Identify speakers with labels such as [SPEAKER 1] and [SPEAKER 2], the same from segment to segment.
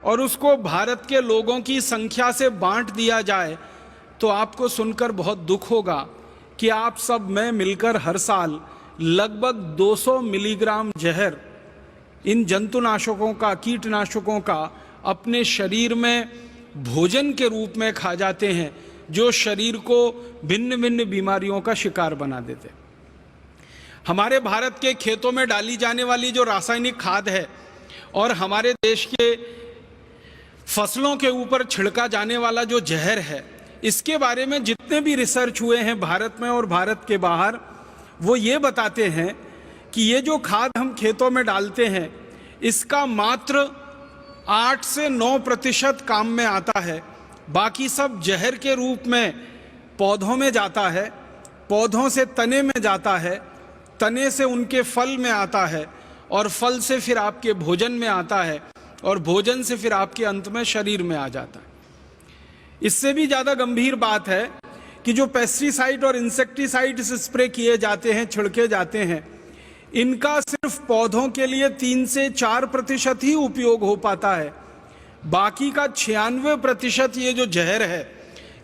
[SPEAKER 1] और उसको भारत के लोगों की संख्या से बांट दिया जाए तो आपको सुनकर बहुत दुख होगा कि आप सब में मिलकर हर साल लगभग 200 मिलीग्राम जहर इन जंतुनाशकों का, कीटनाशकों का अपने शरीर में भोजन के रूप में खा जाते हैं, जो शरीर को भिन्न भिन्न बीमारियों का शिकार बना देते। हमारे भारत के खेतों में डाली जाने वाली जो रासायनिक खाद है और हमारे देश के फसलों के ऊपर छिड़का जाने वाला जो जहर है, इसके बारे में जितने भी रिसर्च हुए हैं भारत में और भारत के बाहर, वो ये बताते हैं कि ये जो खाद हम खेतों में डालते हैं, इसका मात्र 8 से 9% काम में आता है। बाकी सब जहर के रूप में पौधों में जाता है, पौधों से तने में जाता है, तने से उनके फल में आता है, और फल से फिर आपके भोजन में आता है, और भोजन से फिर आपके अंत में शरीर में आ जाता है। इससे भी ज़्यादा गंभीर बात है कि जो पेस्टिसाइड और इंसेक्टिसाइड्स स्प्रे किए जाते हैं, छिड़के जाते हैं, इनका सिर्फ पौधों के लिए 3 से 4% ही उपयोग हो पाता है। बाकी का 96% ये जो जहर है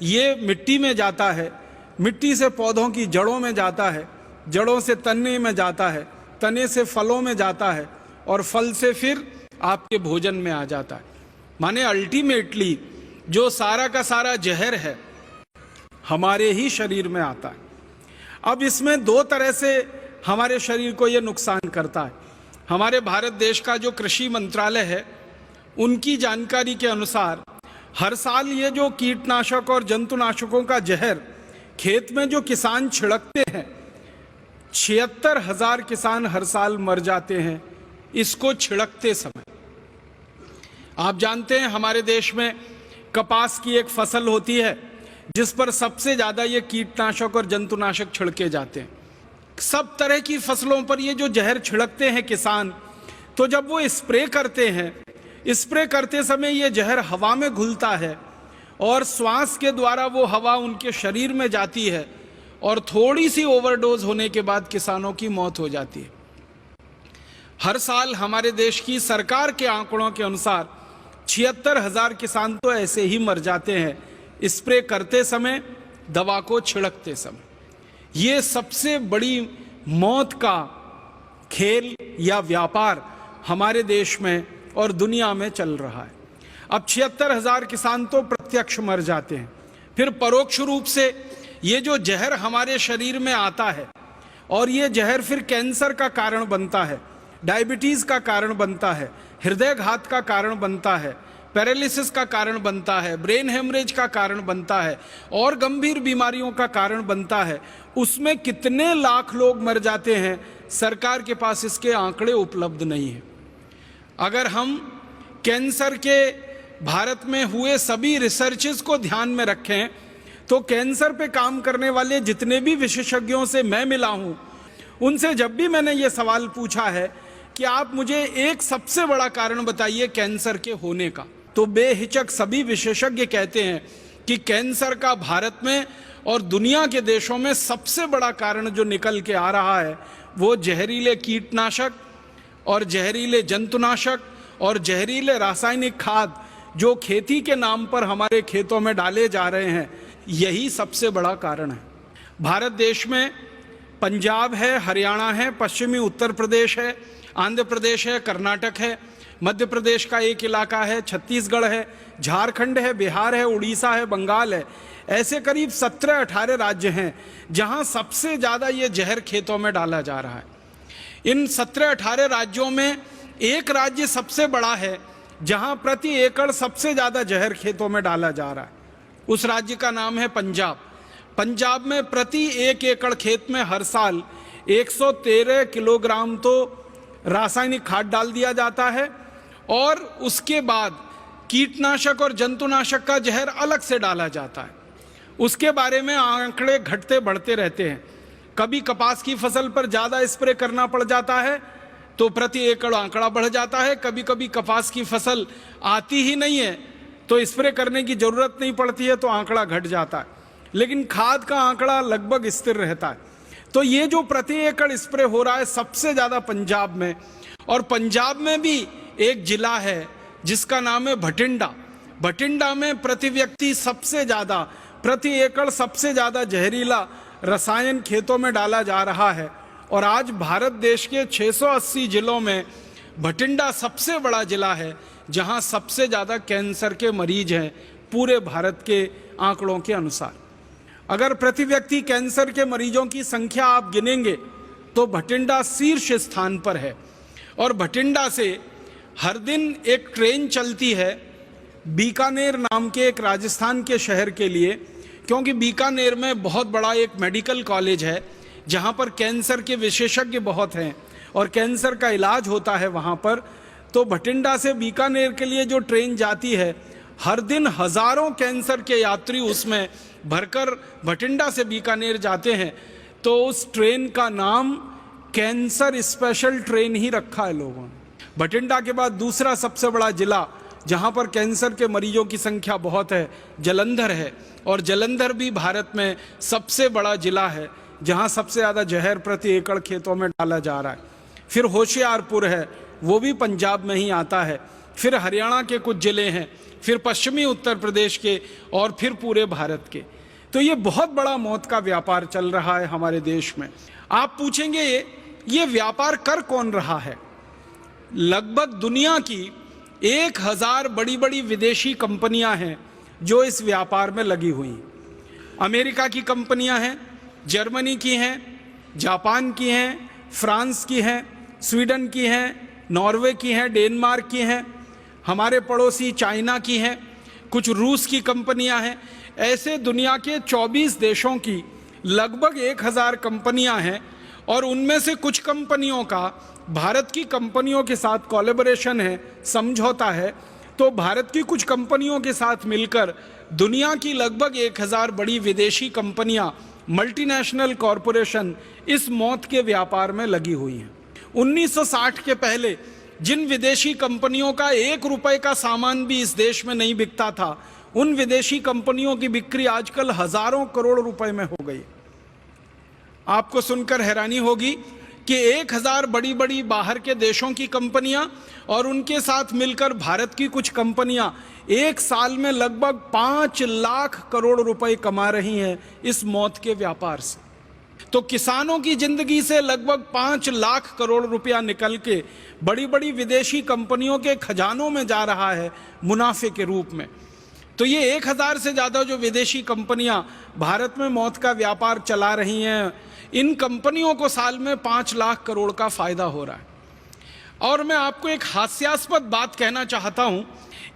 [SPEAKER 1] ये मिट्टी में जाता है, मिट्टी से पौधों की जड़ों में जाता है, जड़ों से तने में जाता है, तने से फलों में जाता है, और फल से फिर आपके भोजन में आ जाता है। माने अल्टीमेटली जो सारा का सारा जहर है हमारे ही शरीर में आता है। अब इसमें 2 तरह से हमारे शरीर को यह नुकसान करता है। हमारे भारत देश का जो कृषि मंत्रालय है, उनकी जानकारी के अनुसार हर साल ये जो कीटनाशक और जंतुनाशकों का जहर खेत में जो किसान छिड़कते हैं, 76,000 किसान हर साल मर जाते हैं इसको छिड़कते समय। आप जानते हैं हमारे देश में कपास की एक फसल होती है जिस पर सबसे ज्यादा ये कीटनाशक और जंतुनाशक छिड़के जाते हैं। सब तरह की फसलों पर ये जो जहर छिड़कते हैं किसान, तो जब वो स्प्रे करते हैं, स्प्रे करते समय ये जहर हवा में घुलता है और श्वास के द्वारा वो हवा उनके शरीर में जाती है, और थोड़ी सी ओवरडोज होने के बाद किसानों की मौत हो जाती है। हर साल हमारे देश की सरकार के आंकड़ों के अनुसार 76,000 किसान तो ऐसे ही मर जाते हैं स्प्रे करते समय, दवा को छिड़कते समय। ये सबसे बड़ी मौत का खेल या व्यापार हमारे देश में और दुनिया में चल रहा है। अब 76,000 किसान तो प्रत्यक्ष मर जाते हैं, फिर परोक्ष रूप से ये जो जहर हमारे शरीर में आता है, और ये जहर फिर कैंसर का कारण बनता है, डायबिटीज का कारण बनता है, हृदयघात का कारण बनता है, पैरालिसिस का कारण बनता है, ब्रेन हेमरेज का कारण बनता है, और गंभीर बीमारियों का कारण बनता है। उसमें कितने लाख लोग मर जाते हैं, सरकार के पास इसके आंकड़े उपलब्ध नहीं है। अगर हम कैंसर के भारत में हुए सभी रिसर्चेस को ध्यान में रखें, तो कैंसर पे काम करने वाले जितने भी विशेषज्ञों से मैं मिला हूं, उनसे जब भी मैंने ये सवाल पूछा है कि आप मुझे एक सबसे बड़ा कारण बताइए कैंसर के होने का, तो बेहिचक सभी विशेषज्ञ कहते हैं कि कैंसर का भारत में और दुनिया के देशों में सबसे बड़ा कारण जो निकल के आ रहा है, वो जहरीले कीटनाशक और जहरीले जंतुनाशक और जहरीले रासायनिक खाद जो खेती के नाम पर हमारे खेतों में डाले जा रहे हैं, यही सबसे बड़ा कारण है। भारत देश में पंजाब है, हरियाणा है, पश्चिमी उत्तर प्रदेश है, आंध्र प्रदेश है, कर्नाटक है, मध्य प्रदेश का एक इलाका है, छत्तीसगढ़ है, झारखंड है, बिहार है, उड़ीसा है, बंगाल है। ऐसे करीब 17-18 राज्य हैं जहां सबसे ज़्यादा ये जहर खेतों में डाला जा रहा है। इन 17-18 राज्यों में एक राज्य सबसे बड़ा है जहां प्रति एकड़ सबसे ज़्यादा जहर खेतों में डाला जा रहा है। उस राज्य का नाम है पंजाब। पंजाब में प्रति 1 एकड़ खेत में हर साल 113 किलोग्राम तो रासायनिक खाद डाल दिया जाता है, और उसके बाद कीटनाशक और जंतुनाशक का जहर अलग से डाला जाता है। उसके बारे में आंकड़े घटते बढ़ते रहते हैं। कभी कपास की फसल पर ज़्यादा स्प्रे करना पड़ जाता है तो प्रति एकड़ आंकड़ा बढ़ जाता है, कभी कभी कपास की फसल आती ही नहीं है तो स्प्रे करने की ज़रूरत नहीं पड़ती है तो आंकड़ा घट जाता है, लेकिन खाद का आंकड़ा लगभग स्थिर रहता है। तो ये जो प्रति एकड़ स्प्रे हो रहा है सबसे ज़्यादा पंजाब में, और पंजाब में भी एक जिला है जिसका नाम है भटिंडा। भटिंडा में प्रति व्यक्ति सबसे ज़्यादा, प्रति एकड़ सबसे ज़्यादा जहरीला रसायन खेतों में डाला जा रहा है। और आज भारत देश के 680 जिलों में भटिंडा सबसे बड़ा जिला है जहां सबसे ज़्यादा कैंसर के मरीज हैं पूरे भारत के आंकड़ों के अनुसार। अगर प्रति व्यक्ति कैंसर के मरीजों की संख्या आप गिनेंगे तो भटिंडा शीर्ष स्थान पर है। और भटिंडा से हर दिन एक ट्रेन चलती है बीकानेर नाम के एक राजस्थान के शहर के लिए, क्योंकि बीकानेर में बहुत बड़ा एक मेडिकल कॉलेज है जहां पर कैंसर के विशेषज्ञ बहुत हैं और कैंसर का इलाज होता है वहां पर। तो भटिंडा से बीकानेर के लिए जो ट्रेन जाती है, हर दिन हजारों कैंसर के यात्री उसमें भरकर भटिंडा से बीकानेर जाते हैं। तो उस ट्रेन का नाम कैंसर स्पेशल ट्रेन ही रखा है लोगों ने। भटिंडा के बाद दूसरा सबसे बड़ा जिला जहां पर कैंसर के मरीजों की संख्या बहुत है, जालंधर है। और जालंधर भी भारत में सबसे बड़ा जिला है जहां सबसे ज़्यादा जहर प्रति एकड़ खेतों में डाला जा रहा है। फिर होशियारपुर है, वो भी पंजाब में ही आता है। फिर हरियाणा के कुछ ज़िले हैं, फिर पश्चिमी उत्तर प्रदेश के, और फिर पूरे भारत के। तो ये बहुत बड़ा मौत का व्यापार चल रहा है हमारे देश में। आप पूछेंगे ये व्यापार कर कौन रहा है? लगभग दुनिया की 1000 बड़ी बड़ी विदेशी कंपनियां हैं जो इस व्यापार में लगी हुई हैं। अमेरिका की कंपनियां हैं, जर्मनी की हैं, जापान की हैं, फ्रांस की हैं, स्वीडन की हैं, नॉर्वे की हैं, डेनमार्क की हैं, हमारे पड़ोसी चाइना की हैं, कुछ रूस की कंपनियां हैं। ऐसे दुनिया के 24 देशों की लगभग 1000 कंपनियां हैं। और उनमें से कुछ कंपनियों का भारत की कंपनियों के साथ कोलैबोरेशन है, समझौता है। तो भारत की कुछ कंपनियों के साथ मिलकर दुनिया की लगभग 1000 बड़ी विदेशी कंपनियां, मल्टीनेशनल कॉरपोरेशन इस मौत के व्यापार में लगी हुई हैं। 1960 के पहले जिन विदेशी कंपनियों का 1 रुपए का सामान भी इस देश में नहीं बिकता था, उन विदेशी कंपनियों की बिक्री आजकल हजारों करोड़ रुपए में हो गई। आपको सुनकर हैरानी होगी कि 1000 बड़ी बड़ी बाहर के देशों की कंपनियां और उनके साथ मिलकर भारत की कुछ कंपनियां एक साल में लगभग 5 लाख करोड़ रुपए कमा रही हैं इस मौत के व्यापार से। तो किसानों की जिंदगी से लगभग 5 लाख करोड़ रुपया निकल के बड़ी बड़ी विदेशी कंपनियों के खजानों में जा रहा है मुनाफे के रूप में। तो ये 1000 से ज़्यादा जो विदेशी कंपनियां भारत में मौत का व्यापार चला रही हैं, इन कंपनियों को साल में 5 लाख करोड़ का फायदा हो रहा है। और मैं आपको एक हास्यास्पद बात कहना चाहता हूं,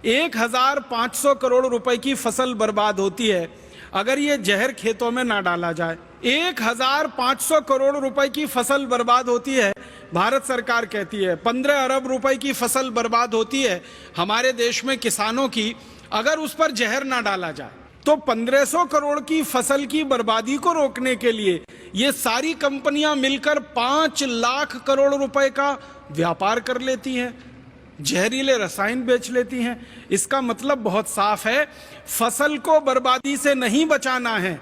[SPEAKER 1] 1500 करोड़ रुपए की फसल बर्बाद होती है अगर ये जहर खेतों में ना डाला जाए। 1500 करोड़ रुपए की फसल बर्बाद होती है, भारत सरकार कहती है 15 अरब रुपए की फसल बर्बाद होती है हमारे देश में किसानों की, अगर उस पर जहर ना डाला जाए। तो 1500 करोड़ की फसल की बर्बादी को रोकने के लिए ये सारी कंपनियां मिलकर 5 लाख करोड़ रुपए का व्यापार कर लेती हैं, जहरीले रसायन बेच लेती हैं। इसका मतलब बहुत साफ है, फसल को बर्बादी से नहीं बचाना है,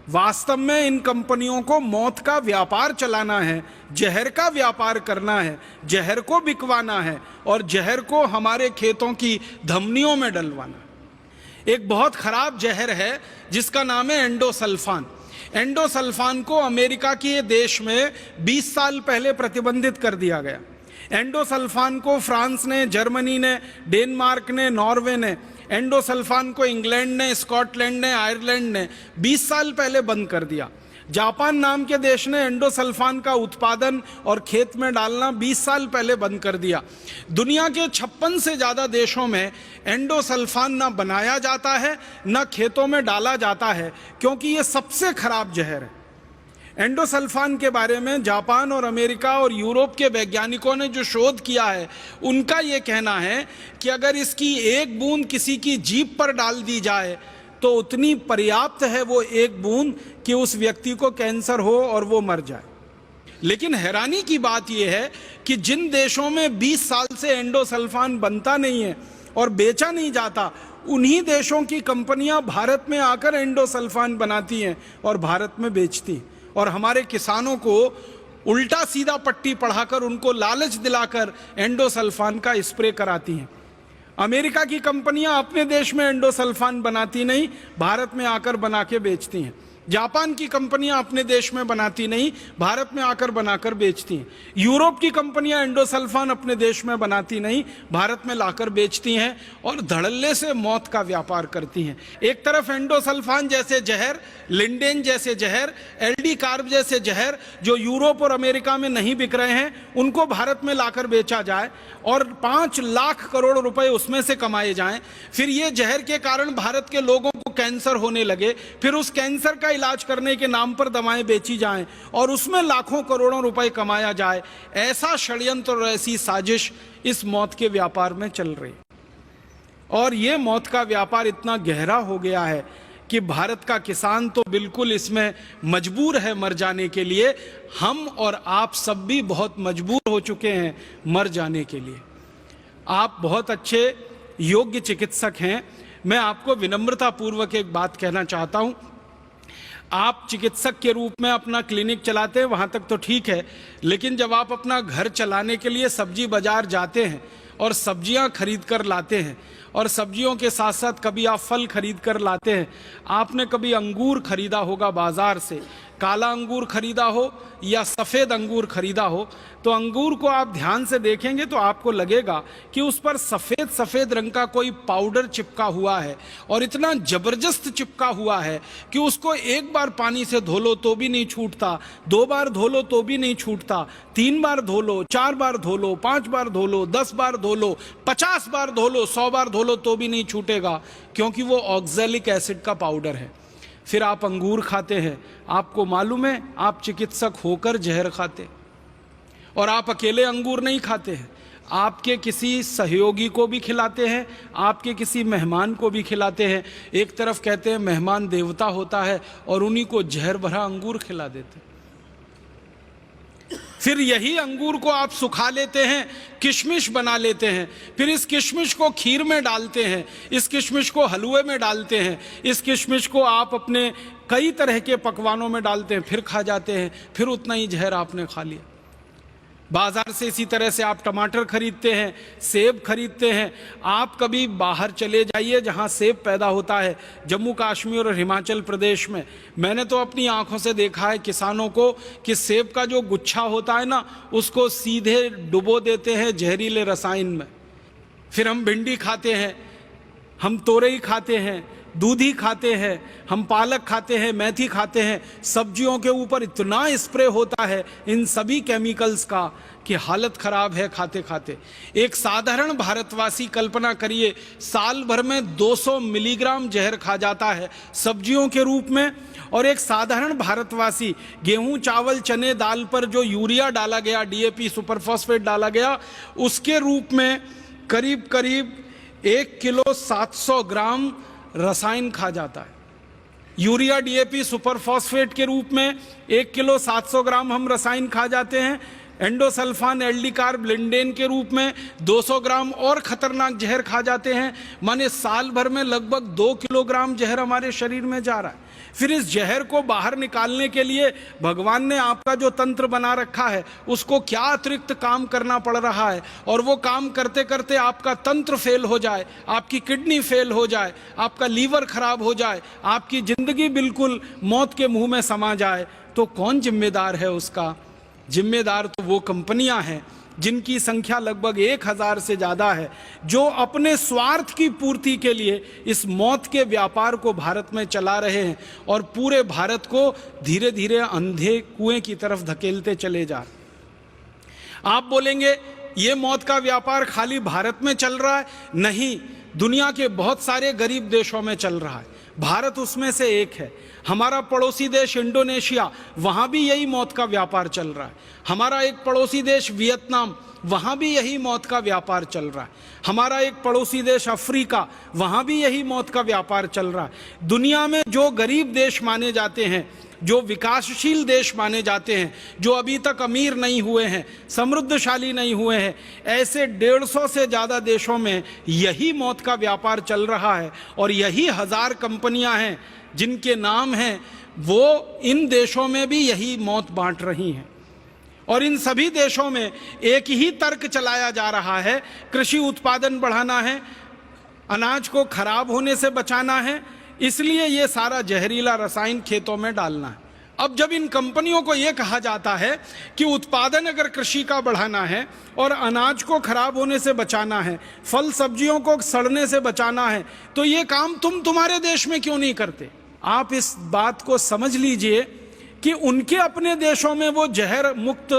[SPEAKER 1] वास्तव में इन कंपनियों को मौत का व्यापार चलाना है, जहर का व्यापार करना है, जहर को बिकवाना है और जहर को हमारे खेतों की धमनियों में डलवाना। एक बहुत खराब जहर है जिसका नाम है एंडोसल्फान। एंडोसल्फान को अमेरिका के देश में 20 साल पहले प्रतिबंधित कर दिया गया। एंडोसल्फान को फ्रांस ने, जर्मनी ने, डेनमार्क ने, नॉर्वे ने, एंडोसल्फान को इंग्लैंड ने, स्कॉटलैंड ने, आयरलैंड ने 20 साल पहले बंद कर दिया। जापान नाम के देश ने एंडोसल्फान का उत्पादन और खेत में डालना 20 साल पहले बंद कर दिया। दुनिया के 56 से ज़्यादा देशों में एंडोसल्फान ना बनाया जाता है ना खेतों में डाला जाता है, क्योंकि ये सबसे खराब जहर है। एंडोसल्फान के बारे में जापान और अमेरिका और यूरोप के वैज्ञानिकों ने जो शोध किया है, उनका ये कहना है कि अगर इसकी एक बूंद किसी की जीभ पर डाल दी जाए तो उतनी पर्याप्त है वो एक बूंद कि उस व्यक्ति को कैंसर हो और वो मर जाए। लेकिन हैरानी की बात यह है कि जिन देशों में 20 साल से एंडोसल्फान बनता नहीं है और बेचा नहीं जाता, उन्हीं देशों की कंपनियां भारत में आकर एंडोसल्फान बनाती हैं और भारत में बेचती हैं और हमारे किसानों को उल्टा सीधा पट्टी पढ़ाकर उनको लालच दिलाकर एंडोसल्फान का स्प्रे कराती हैं। अमेरिका की कंपनियां अपने देश में एंडोसल्फान बनाती नहीं, भारत में आकर बना के बेचती हैं। जापान की कंपनियां अपने देश में बनाती नहीं, भारत में आकर बनाकर बेचती हैं। यूरोप की कंपनियां एंडोसल्फान अपने देश में बनाती नहीं, भारत में लाकर बेचती हैं और धड़ल्ले से मौत का व्यापार करती हैं। एक तरफ एंडोसल्फान जैसे जहर, लिंडेन जैसे जहर, एलडी कार्ब जैसे जहर जो यूरोप और अमेरिका में नहीं बिक रहे हैं, उनको भारत में लाकर बेचा जाए और 5 लाख करोड़ रुपए उसमें से कमाए जाएं। फिर ये जहर के कारण भारत के लोगों को कैंसर होने लगे, फिर उस कैंसर का इलाज करने के नाम पर दवाएं बेची जाएं और उसमें लाखों करोड़ों रुपए कमाया जाए। ऐसा षड्यंत्र और ऐसी साजिश इस मौत के व्यापार में चल रही। और ये मौत का व्यापार इतना गहरा हो गया है कि भारत का किसान तो बिल्कुल इसमें मजबूर है मर जाने के लिए। हम और आप सब भी बहुत मजबूर हो चुके हैं मर जाने के लिए। आप बहुत अच्छे योग्य चिकित्सक हैं। मैं आपको विनम्रता पूर्वक एक बात कहना चाहता हूं। आप चिकित्सक के रूप में अपना क्लिनिक चलाते हैं, वहां तक तो ठीक है, लेकिन जब आप अपना घर चलाने के लिए सब्जी बाजार जाते हैं और सब्जियां खरीद कर लाते हैं और सब्जियों के साथ साथ कभी आप फल खरीद कर लाते हैं, आपने कभी अंगूर खरीदा होगा बाजार से, काला अंगूर खरीदा हो या सफ़ेद अंगूर खरीदा हो, तो अंगूर को आप ध्यान से देखेंगे तो आपको लगेगा कि उस पर सफ़ेद सफ़ेद रंग का कोई पाउडर चिपका हुआ है और इतना ज़बरदस्त चिपका हुआ है कि उसको एक बार पानी से धो लो तो भी नहीं छूटता, 2 बार धो लो तो भी नहीं छूटता, 3 बार धो लो, 4 बार धो लो, 5 बार धो लो, 10 बार धो लो, 50 बार धो लो, 100 बार धो लो तो भी नहीं छूटेगा, क्योंकि वो ऑक्सैलिक एसिड का पाउडर है। फिर आप अंगूर खाते हैं, आपको मालूम है आप चिकित्सक होकर जहर खाते, और आप अकेले अंगूर नहीं खाते हैं, आपके किसी सहयोगी को भी खिलाते हैं, आपके किसी मेहमान को भी खिलाते हैं। एक तरफ कहते हैं मेहमान देवता होता है और उन्हीं को जहर भरा अंगूर खिला देते हैं। फिर यही अंगूर को आप सुखा लेते हैं, किशमिश बना लेते हैं, फिर इस किशमिश को खीर में डालते हैं, इस किशमिश को हलवे में डालते हैं, इस किशमिश को आप अपने कई तरह के पकवानों में डालते हैं, फिर खा जाते हैं, फिर उतना ही जहर आपने खा लिया। बाजार से इसी तरह से आप टमाटर खरीदते हैं, सेब खरीदते हैं। आप कभी बाहर चले जाइए जहां सेब पैदा होता है, जम्मू कश्मीर और हिमाचल प्रदेश में, मैंने तो अपनी आंखों से देखा है किसानों को कि सेब का जो गुच्छा होता है ना, उसको सीधे डुबो देते हैं जहरीले रसायन में। फिर हम भिंडी खाते हैं, हम तोरई खाते हैं, दूधी खाते हैं, हम पालक खाते हैं, मेथी खाते हैं। सब्जियों के ऊपर इतना स्प्रे होता है इन सभी केमिकल्स का कि हालत खराब है खाते खाते। एक साधारण भारतवासी कल्पना करिए, साल भर में 200 मिलीग्राम जहर खा जाता है सब्जियों के रूप में, और एक साधारण भारतवासी गेहूं, चावल, चने, दाल पर जो यूरिया डाला गया, डीएपी, सुपरफॉस्फेट डाला गया, उसके रूप में करीब करीब 1 किलो 700 ग्राम रसायन खा जाता है। यूरिया, डीएपी, सुपरफॉस्फेट के रूप में 1 किलो 700 ग्राम हम रसायन खा जाते हैं। एंडोसल्फान, एल्डी कार्ब, लिंडेन के रूप में 200 ग्राम और खतरनाक जहर खा जाते हैं। माने साल भर में लगभग 2 किलोग्राम जहर हमारे शरीर में जा रहा है। फिर इस जहर को बाहर निकालने के लिए भगवान ने आपका जो तंत्र बना रखा है, उसको क्या अतिरिक्त काम करना पड़ रहा है, और वो काम करते करते आपका तंत्र फेल हो जाए, आपकी किडनी फेल हो जाए, आपका लीवर खराब हो जाए, आपकी जिंदगी बिल्कुल मौत के मुंह में समा जाए, तो कौन जिम्मेदार है उसका? जिम्मेदार तो वो कंपनियां हैं जिनकी संख्या लगभग 1000 से ज़्यादा है, जो अपने स्वार्थ की पूर्ति के लिए इस मौत के व्यापार को भारत में चला रहे हैं और पूरे भारत को धीरे धीरे अंधे कुएं की तरफ धकेलते चले जा रहे। आप बोलेंगे ये मौत का व्यापार खाली भारत में चल रहा है? नहीं, दुनिया के बहुत सारे गरीब देशों में चल रहा है, भारत उसमें से एक है। हमारा पड़ोसी देश इंडोनेशिया, वहाँ भी यही मौत का व्यापार चल रहा है। हमारा एक पड़ोसी देश वियतनाम, वहाँ भी यही मौत का व्यापार चल रहा है। हमारा एक पड़ोसी देश अफ्रीका, वहाँ भी यही मौत का व्यापार चल रहा है। दुनिया में जो गरीब देश माने जाते हैं, जो विकासशील देश माने जाते हैं, जो अभी तक अमीर नहीं हुए हैं, समृद्धशाली नहीं हुए हैं, ऐसे 150 से ज़्यादा देशों में यही मौत का व्यापार चल रहा है। और यही 1000 कंपनियां हैं जिनके नाम हैं, वो इन देशों में भी यही मौत बांट रही हैं। और इन सभी देशों में एक ही तर्क चलाया जा रहा है, कृषि उत्पादन बढ़ाना है, अनाज को खराब होने से बचाना है, इसलिए ये सारा जहरीला रसायन खेतों में डालना है। अब जब इन कंपनियों को ये कहा जाता है कि उत्पादन अगर कृषि का बढ़ाना है और अनाज को खराब होने से बचाना है, फल सब्जियों को सड़ने से बचाना है, तो ये काम तुम्हारे देश में क्यों नहीं करते? आप इस बात को समझ लीजिए कि उनके अपने देशों में वो जहर मुक्त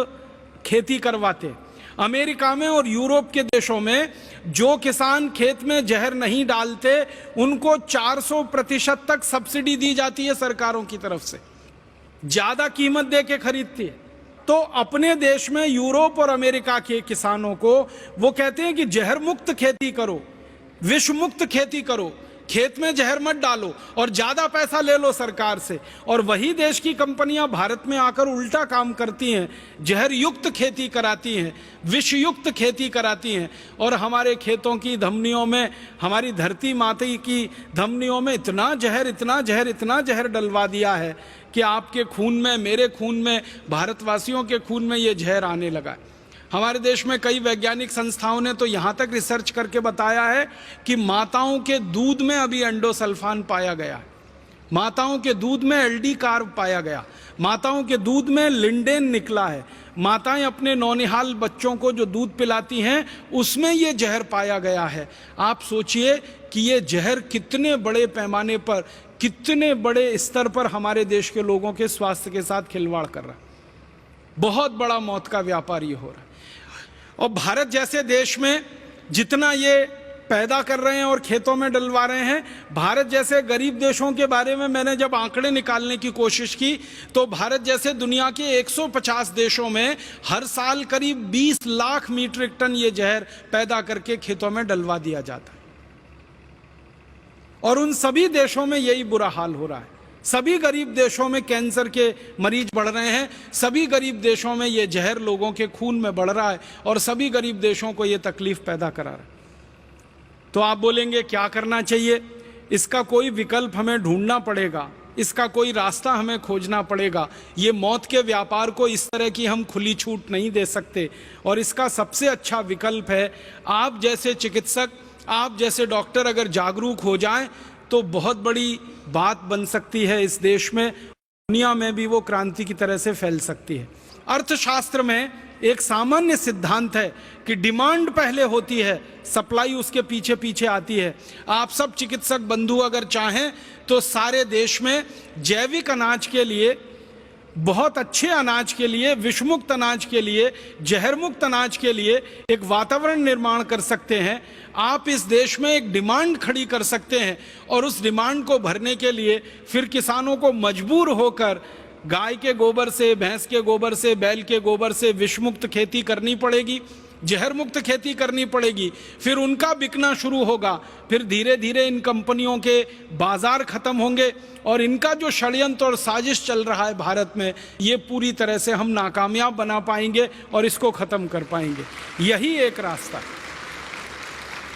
[SPEAKER 1] खेती करवाते। अमेरिका में और यूरोप के देशों में जो किसान खेत में जहर नहीं डालते उनको 400% तक सब्सिडी दी जाती है सरकारों की तरफ से, ज्यादा कीमत दे के खरीदती है। तो अपने देश में यूरोप और अमेरिका के किसानों को वो कहते हैं कि जहर मुक्त खेती करो, विष मुक्त खेती करो, खेत में जहर मत डालो और ज्यादा पैसा ले लो सरकार से। और वही देश की कंपनियां भारत में आकर उल्टा काम करती हैं, जहर युक्त खेती कराती हैं, विष युक्त खेती कराती हैं और हमारे खेतों की धमनियों में, हमारी धरती माता की धमनियों में इतना जहर डलवा दिया है कि आपके खून में, मेरे खून में, भारतवासियों के खून में ये जहर आने लगा है। हमारे देश में कई वैज्ञानिक संस्थाओं ने तो यहाँ तक रिसर्च करके बताया है कि माताओं के दूध में अभी एंडोसल्फान पाया गया है, माताओं के दूध में एल्डी कार्ब पाया गया, माताओं के दूध में लिंडेन निकला है, माताएं अपने नौनिहाल बच्चों को जो दूध पिलाती हैं उसमें ये जहर पाया गया है। आप सोचिए कि ये जहर कितने बड़े पैमाने पर, कितने बड़े स्तर पर हमारे देश के लोगों के स्वास्थ्य के साथ खिलवाड़ कर रहा है। बहुत बड़ा मौत का व्यापार ये हो रहा है। और भारत जैसे देश में जितना ये पैदा कर रहे हैं और खेतों में डलवा रहे हैं, भारत जैसे गरीब देशों के बारे में मैंने जब आंकड़े निकालने की कोशिश की तो भारत जैसे दुनिया के 150 देशों में हर साल करीब 20 लाख मीट्रिक टन ये जहर पैदा करके खेतों में डलवा दिया जाता है। और उन सभी देशों में यही बुरा हाल हो रहा है। सभी गरीब देशों में कैंसर के मरीज बढ़ रहे हैं, सभी गरीब देशों में ये जहर लोगों के खून में बढ़ रहा है और सभी गरीब देशों को ये तकलीफ पैदा करा रहा है। तो आप बोलेंगे क्या करना चाहिए? इसका कोई विकल्प हमें ढूंढना पड़ेगा, इसका कोई रास्ता हमें खोजना पड़ेगा। ये मौत के व्यापार को इस तरह की हम खुली छूट नहीं दे सकते। और इसका सबसे अच्छा विकल्प है, आप जैसे चिकित्सक, आप जैसे डॉक्टर अगर जागरूक हो जाएं तो बहुत बड़ी बात बन सकती है इस देश में, दुनिया में भी वो क्रांति की तरह से फैल सकती है। अर्थशास्त्र में एक सामान्य सिद्धांत है कि डिमांड पहले होती है, सप्लाई उसके पीछे पीछे आती है। आप सब चिकित्सक बंधु अगर चाहें तो सारे देश में जैविक अनाज के लिए, बहुत अच्छे अनाज के लिए, विषमुक्त अनाज के लिए, जहरमुक्त अनाज के लिए एक वातावरण निर्माण कर सकते हैं। आप इस देश में एक डिमांड खड़ी कर सकते हैं और उस डिमांड को भरने के लिए फिर किसानों को मजबूर होकर गाय के गोबर से, भैंस के गोबर से, बैल के गोबर से विषमुक्त खेती करनी पड़ेगी, जहर मुक्त खेती करनी पड़ेगी। फिर उनका बिकना शुरू होगा, फिर धीरे धीरे इन कंपनियों के बाजार खत्म होंगे और इनका जो षड्यंत्र और साजिश चल रहा है भारत में, ये पूरी तरह से हम नाकामयाब बना पाएंगे और इसको खत्म कर पाएंगे। यही एक रास्ता है,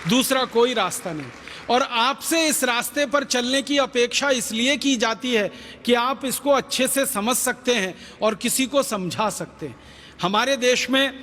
[SPEAKER 1] दूसरा कोई रास्ता नहीं। और आपसे इस रास्ते पर चलने की अपेक्षा इसलिए की जाती है कि आप इसको अच्छे से समझ सकते हैं और किसी को समझा सकते हैं। हमारे देश में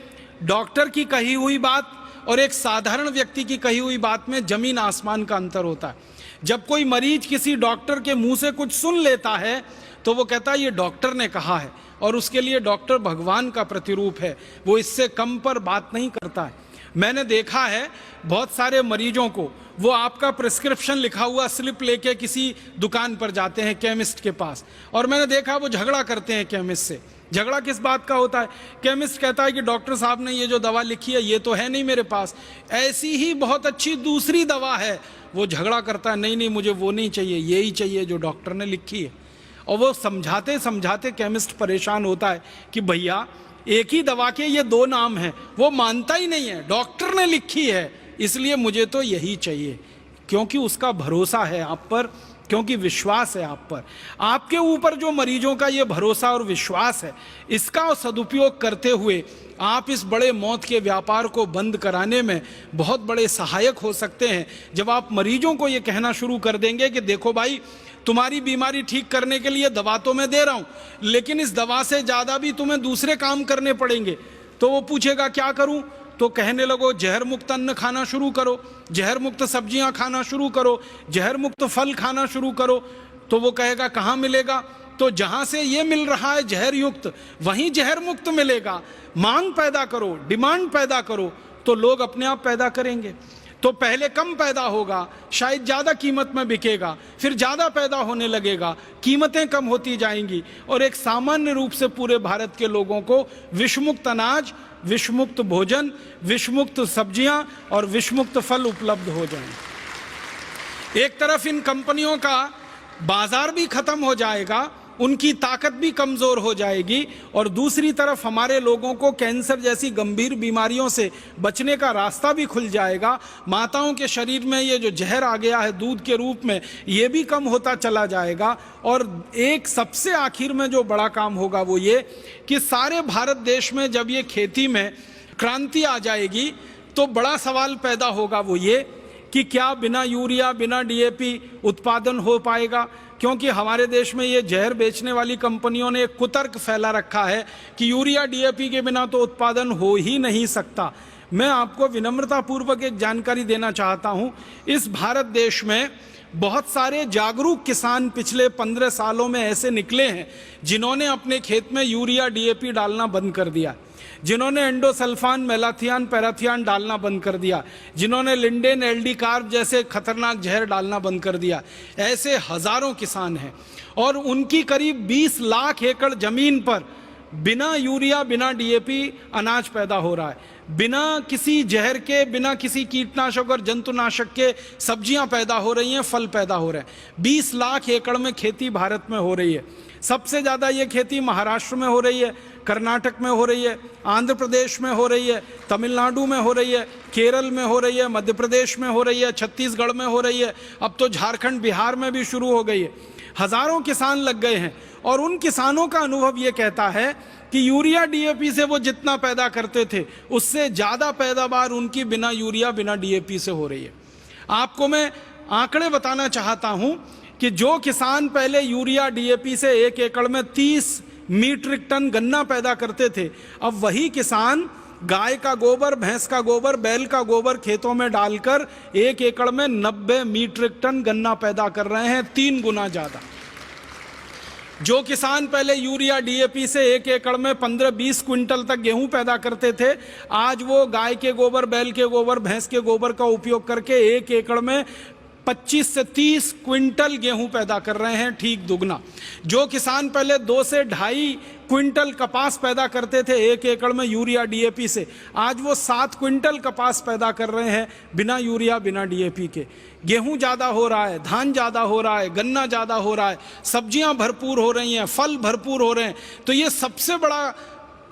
[SPEAKER 1] डॉक्टर की कही हुई बात और एक साधारण व्यक्ति की कही हुई बात में जमीन आसमान का अंतर होता है। जब कोई मरीज किसी डॉक्टर के मुंह से कुछ सुन लेता है तो वो कहता है ये डॉक्टर ने कहा है, और उसके लिए डॉक्टर भगवान का प्रतिरूप है, वो इससे कम पर बात नहीं करता है। मैंने देखा है बहुत सारे मरीजों को, वो आपका प्रिस्क्रिप्शन लिखा हुआ स्लिप लेके किसी दुकान पर जाते हैं, केमिस्ट के पास, और मैंने देखा वो झगड़ा करते हैं केमिस्ट से। झगड़ा किस बात का होता है? केमिस्ट कहता है कि डॉक्टर साहब ने ये जो दवा लिखी है ये तो है नहीं मेरे पास, ऐसी ही बहुत अच्छी दूसरी दवा है। वो झगड़ा करता है, नहीं नहीं मुझे वो नहीं चाहिए, यही चाहिए जो डॉक्टर ने लिखी है। और वो समझाते समझाते केमिस्ट परेशान होता है कि भैया एक ही दवा के ये दो नाम हैं। वो मानता ही नहीं है, डॉक्टर ने लिखी है इसलिए मुझे तो यही चाहिए, क्योंकि उसका भरोसा है आप पर, क्योंकि विश्वास है आप पर। आपके ऊपर जो मरीजों का ये भरोसा और विश्वास है, इसका सदुपयोग करते हुए आप इस बड़े मौत के व्यापार को बंद कराने में बहुत बड़े सहायक हो सकते हैं। जब आप मरीजों को ये कहना शुरू कर देंगे कि देखो भाई, तुम्हारी बीमारी ठीक करने के लिए दवा तो मैं दे रहा हूं, लेकिन इस दवा से ज्यादा भी तुम्हें दूसरे काम करने पड़ेंगे, तो वो पूछेगा क्या करूं, तो कहने लगो जहर मुक्त अन्न खाना शुरू करो, जहर मुक्त सब्जियां खाना शुरू करो, जहर मुक्त फल खाना शुरू करो। तो वो कहेगा कहाँ मिलेगा? तो जहां से ये मिल रहा है जहर युक्त, वहीं जहर मुक्त मिलेगा। मांग पैदा करो, डिमांड पैदा करो, तो लोग अपने आप पैदा करेंगे। तो पहले कम पैदा होगा, शायद ज़्यादा कीमत में बिकेगा, फिर ज़्यादा पैदा होने लगेगा, कीमतें कम होती जाएंगी, और एक सामान्य रूप से पूरे भारत के लोगों को विषमुक्त अनाज, विषमुक्त भोजन, विषमुक्त सब्जियां और विषमुक्त फल उपलब्ध हो जाएंगे। एक तरफ इन कंपनियों का बाजार भी खत्म हो जाएगा, उनकी ताकत भी कमज़ोर हो जाएगी, और दूसरी तरफ हमारे लोगों को कैंसर जैसी गंभीर बीमारियों से बचने का रास्ता भी खुल जाएगा। माताओं के शरीर में ये जो जहर आ गया है दूध के रूप में, ये भी कम होता चला जाएगा। और एक सबसे आखिर में जो बड़ा काम होगा वो ये कि सारे भारत देश में जब ये खेती में क्रांति आ जाएगी, तो बड़ा सवाल पैदा होगा वो ये कि क्या बिना यूरिया, बिना डीएपी उत्पादन हो पाएगा? क्योंकि हमारे देश में ये जहर बेचने वाली कंपनियों ने एक कुतर्क फैला रखा है कि यूरिया डीएपी के बिना तो उत्पादन हो ही नहीं सकता। मैं आपको विनम्रतापूर्वक एक जानकारी देना चाहता हूं। इस भारत देश में बहुत सारे जागरूक किसान पिछले 15 सालों में ऐसे निकले हैं जिन्होंने अपने खेत में यूरिया डीएपी डालना बंद कर दिया, जिन्होंने एंडोसल्फान, मेलाथियान, पैराथियान डालना बंद कर दिया, जिन्होंने लिंडेन, एलडी कार्ब जैसे खतरनाक जहर डालना बंद कर दिया। ऐसे हजारों किसान हैं, और उनकी करीब 20 लाख एकड़ जमीन पर बिना यूरिया, बिना डीएपी अनाज पैदा हो रहा है, बिना किसी जहर के, बिना किसी कीटनाशक और जंतुनाशक के सब्जियां पैदा हो रही हैं, फल पैदा हो रहे हैं। 20 लाख एकड़ में खेती भारत में हो रही है। सबसे ज़्यादा ये खेती महाराष्ट्र में हो रही है, कर्नाटक में हो रही है, आंध्र प्रदेश में हो रही है, तमिलनाडु में हो रही है, केरल में हो रही है, मध्य प्रदेश में हो रही है, छत्तीसगढ़ में हो रही है, अब तो झारखंड, बिहार में भी शुरू हो गई है। हजारों किसान लग गए हैं, और उन किसानों का अनुभव ये कहता है कि यूरिया डीएपी से वो जितना पैदा करते थे उससे ज़्यादा पैदावार उनकी बिना यूरिया, बिना डीएपी से हो रही है। आपको मैं आंकड़े बताना चाहता हूं कि जो किसान पहले यूरिया डीएपी से 1 एकड़ में 30 मीट्रिक टन गन्ना पैदा करते थे, अब वही किसान गाय का गोबर, भैंस का गोबर, बैल का गोबर खेतों में डालकर 1 एकड़ में 90 मीट्रिक टन गन्ना पैदा कर रहे हैं, 3 गुना ज़्यादा। जो किसान पहले यूरिया डीएपी से 1 एकड़ में 15-20 क्विंटल तक गेहूं पैदा करते थे, आज वो गाय के गोबर, बैल के गोबर, भैंस के गोबर का उपयोग करके 1 एकड़ में 25 से 30 क्विंटल गेहूं पैदा कर रहे हैं, ठीक दुगना। जो किसान पहले 2 से 2.5 क्विंटल कपास पैदा करते थे 1 एकड़ में यूरिया डीएपी से, आज वो 7 क्विंटल कपास पैदा कर रहे हैं बिना यूरिया, बिना डीएपी के। गेहूं ज़्यादा हो रहा है, धान ज़्यादा हो रहा है, गन्ना ज़्यादा हो रहा है, सब्जियां भरपूर हो रही हैं, फल भरपूर हो रहे हैं। तो ये सबसे बड़ा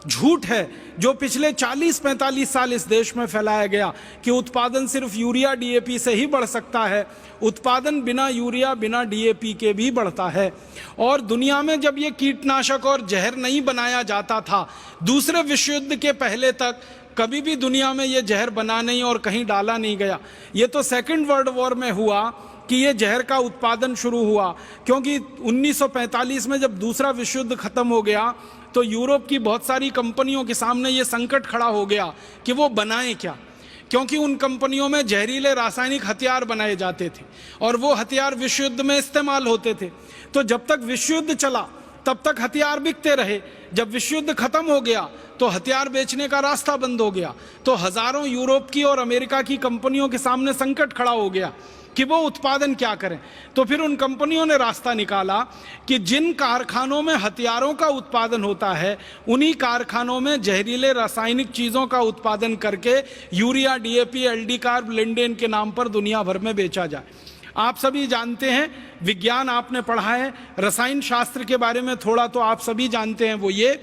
[SPEAKER 1] झूठ है जो पिछले 40-45 साल इस देश में फैलाया गया कि उत्पादन सिर्फ यूरिया डीएपी से ही बढ़ सकता है। उत्पादन बिना यूरिया, बिना डीएपी के भी बढ़ता है। और दुनिया में जब ये कीटनाशक और जहर नहीं बनाया जाता था, दूसरे विश्व युद्ध के पहले तक कभी भी दुनिया में ये जहर बना नहीं और कहीं डाला नहीं गया। ये तो सेकेंड वर्ल्ड वॉर में हुआ कि ये जहर का उत्पादन शुरू हुआ, क्योंकि 1945 में जब दूसरा विश्व युद्ध खत्म हो गया तो यूरोप की बहुत सारी कंपनियों के सामने ये संकट खड़ा हो गया कि वो बनाएं क्या, क्योंकि उन कंपनियों में जहरीले रासायनिक हथियार बनाए जाते थे और वो हथियार विश्व युद्ध में इस्तेमाल होते थे। तो जब तक विश्व युद्ध चला तब तक हथियार बिकते रहे। जब विश्व युद्ध खत्म हो गया तो हथियार बेचने का रास्ता बंद हो गया। तो हजारों यूरोप की और अमेरिका की कंपनियों के सामने संकट खड़ा हो गया कि वो उत्पादन क्या करें। तो फिर उन कंपनियों ने रास्ता निकाला कि जिन कारखानों में हथियारों का उत्पादन होता है उन्हीं कारखानों में जहरीले रासायनिक चीज़ों का उत्पादन करके urea, DAP, L D carb, lindane के नाम पर दुनिया भर में बेचा जाए। आप सभी जानते हैं, विज्ञान आपने पढ़ा है, रसायन शास्त्र के बारे में थोड़ा तो आप सभी जानते हैं। वो ये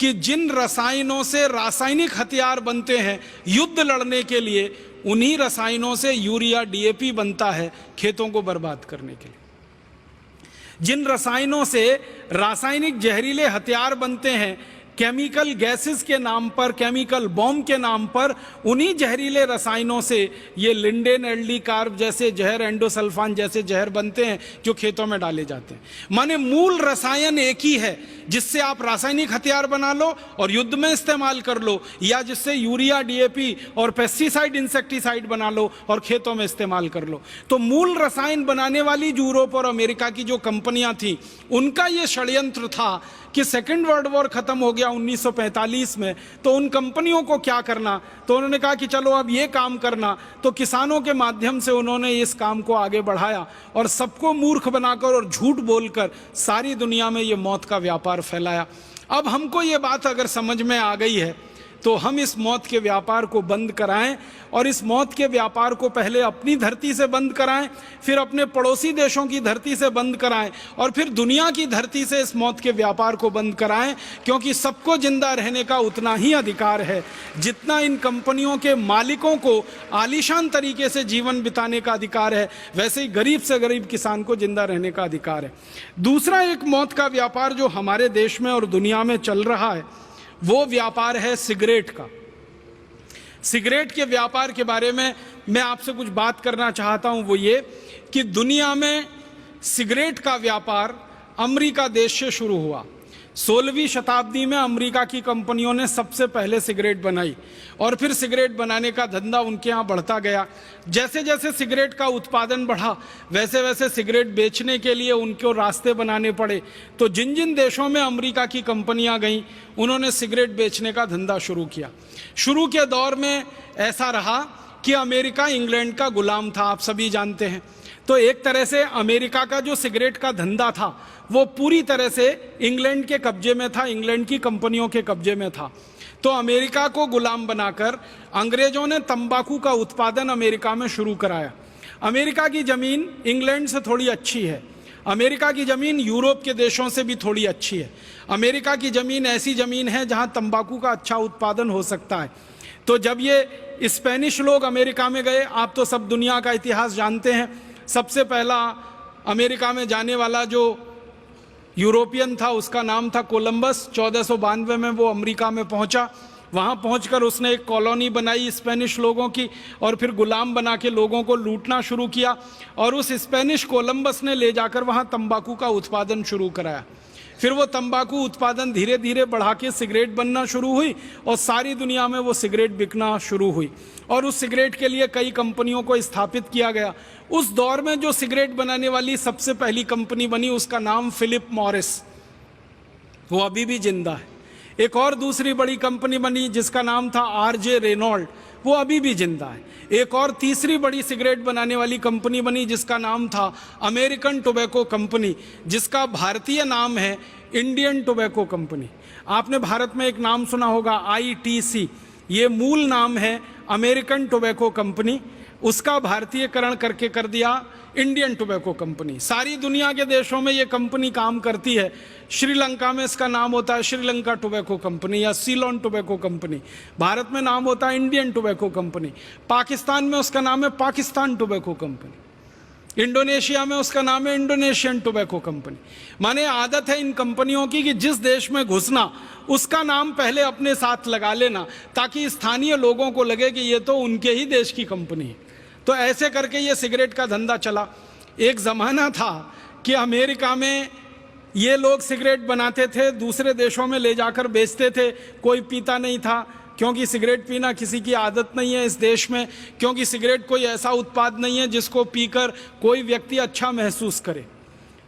[SPEAKER 1] कि जिन रसायनों से रासायनिक हथियार बनते हैं युद्ध लड़ने के लिए, उन्हीं रसायनों से यूरिया, डीएपी बनता है खेतों को बर्बाद करने के लिए। जिन रसायनों से रासायनिक जहरीले हथियार बनते हैं केमिकल गैसेस के नाम पर, केमिकल बॉम्ब के नाम पर उन्हीं जहरीले रसायनों से ये लिंडेन एल्डी कार्ब जैसे जहर, एंडोसल्फान जैसे जहर बनते हैं जो खेतों में डाले जाते हैं। माने मूल रसायन एक ही है जिससे आप रासायनिक हथियार बना लो और युद्ध में इस्तेमाल कर लो, या जिससे यूरिया, डीएपी और पेस्टिसाइड, इंसेक्टिसाइड बना लो और खेतों में इस्तेमाल कर लो। तो मूल रसायन बनाने वाली जो यूरोप और अमेरिका की जो कंपनियां थी, उनका ये षड्यंत्र था कि सेकेंड वर्ल्ड वॉर खत्म हो गया 1945 में, तो उन कंपनियों को क्या करना। तो उन्होंने कहा कि चलो अब ये काम करना। तो किसानों के माध्यम से उन्होंने इस काम को आगे बढ़ाया और सबको मूर्ख बनाकर और झूठ बोलकर सारी दुनिया में ये मौत का व्यापार फैलाया। अब हमको ये बात अगर समझ में आ गई है तो हम इस मौत के व्यापार को बंद कराएं, और इस मौत के व्यापार को पहले अपनी धरती से बंद कराएं, फिर अपने पड़ोसी देशों की धरती से बंद कराएं, और फिर दुनिया की धरती से इस मौत के व्यापार को बंद कराएं। क्योंकि सबको जिंदा रहने का उतना ही अधिकार है जितना इन कंपनियों के मालिकों को आलीशान तरीके से जीवन बिताने का अधिकार है, वैसे ही गरीब से गरीब किसान को जिंदा रहने का अधिकार है। दूसरा एक मौत का व्यापार जो हमारे देश में और दुनिया में चल रहा है, वो व्यापार है सिगरेट का। सिगरेट के व्यापार के बारे में मैं आपसे कुछ बात करना चाहता हूं। वो ये कि दुनिया में सिगरेट का व्यापार अमेरिका देश से शुरू हुआ। 16वीं शताब्दी में अमेरिका की कंपनियों ने सबसे पहले सिगरेट बनाई और फिर सिगरेट बनाने का धंधा उनके यहाँ बढ़ता गया। जैसे जैसे सिगरेट का उत्पादन बढ़ा वैसे वैसे सिगरेट बेचने के लिए उनको रास्ते बनाने पड़े। तो जिन जिन देशों में अमेरिका की कंपनियां गईं उन्होंने सिगरेट बेचने का धंधा शुरू किया। शुरू के दौर में ऐसा रहा कि अमेरिका इंग्लैंड का गुलाम था, आप सभी जानते हैं। तो एक तरह से अमेरिका का जो सिगरेट का धंधा था वो पूरी तरह से इंग्लैंड के कब्जे में था, इंग्लैंड की कंपनियों के कब्जे में था। तो अमेरिका को गुलाम बनाकर अंग्रेजों ने तंबाकू का उत्पादन अमेरिका में शुरू कराया। अमेरिका की ज़मीन इंग्लैंड से थोड़ी अच्छी है, अमेरिका की ज़मीन यूरोप के देशों से भी थोड़ी अच्छी है। अमेरिका की ज़मीन ऐसी ज़मीन है जहां तंबाकू का अच्छा उत्पादन हो सकता है। तो जब ये स्पेनिश लोग अमेरिका में गए, आप तो सब दुनिया का इतिहास जानते हैं, सबसे पहला अमेरिका में जाने वाला जो यूरोपियन था उसका नाम था कोलंबस। 1492 में वो अमेरिका में पहुंचा। वहां पहुंचकर उसने एक कॉलोनी बनाई स्पेनिश लोगों की और फिर गुलाम बना के लोगों को लूटना शुरू किया। और उस स्पेनिश कोलंबस ने ले जाकर वहां तंबाकू का उत्पादन शुरू कराया। फिर वो तंबाकू उत्पादन धीरे धीरे बढ़ा के सिगरेट बनना शुरू हुई और सारी दुनिया में वो सिगरेट बिकना शुरू हुई और उस सिगरेट के लिए कई कंपनियों को स्थापित किया गया। उस दौर में जो सिगरेट बनाने वाली सबसे पहली कंपनी बनी उसका नाम फिलिप मॉरिस, वो अभी भी जिंदा है। एक और दूसरी बड़ी कंपनी बनी जिसका नाम था आरजे रेनॉल्ड, वो अभी भी जिंदा है। एक और तीसरी बड़ी सिगरेट बनाने वाली कंपनी बनी जिसका नाम था अमेरिकन टोबैको कंपनी, जिसका भारतीय नाम है इंडियन टोबैको कंपनी। आपने भारत में एक नाम सुना होगा आईटीसी, ये मूल नाम है अमेरिकन टोबैको कंपनी, उसका भारतीयकरण करके कर दिया इंडियन टोबैको कंपनी। सारी दुनिया के देशों में ये कंपनी काम करती है। श्रीलंका में इसका नाम होता है श्रीलंका टोबैको कंपनी या सीलोन टोबैको कंपनी। भारत में नाम होता है इंडियन टोबैको कंपनी। पाकिस्तान में उसका नाम है पाकिस्तान टोबैको कंपनी। इंडोनेशिया में उसका नाम है इंडोनेशियन टोबैको कंपनी। माने आदत है इन कंपनियों की कि जिस देश में घुसना उसका नाम पहले अपने साथ लगा लेना ताकि स्थानीय लोगों को लगे कि ये तो उनके ही देश की कंपनी है। तो ऐसे करके ये सिगरेट का धंधा चला। एक ज़माना था कि अमेरिका में ये लोग सिगरेट बनाते थे, दूसरे देशों में ले जाकर बेचते थे, कोई पीता नहीं था क्योंकि सिगरेट पीना किसी की आदत नहीं है इस देश में, क्योंकि सिगरेट कोई ऐसा उत्पाद नहीं है जिसको पीकर कोई व्यक्ति अच्छा महसूस करे।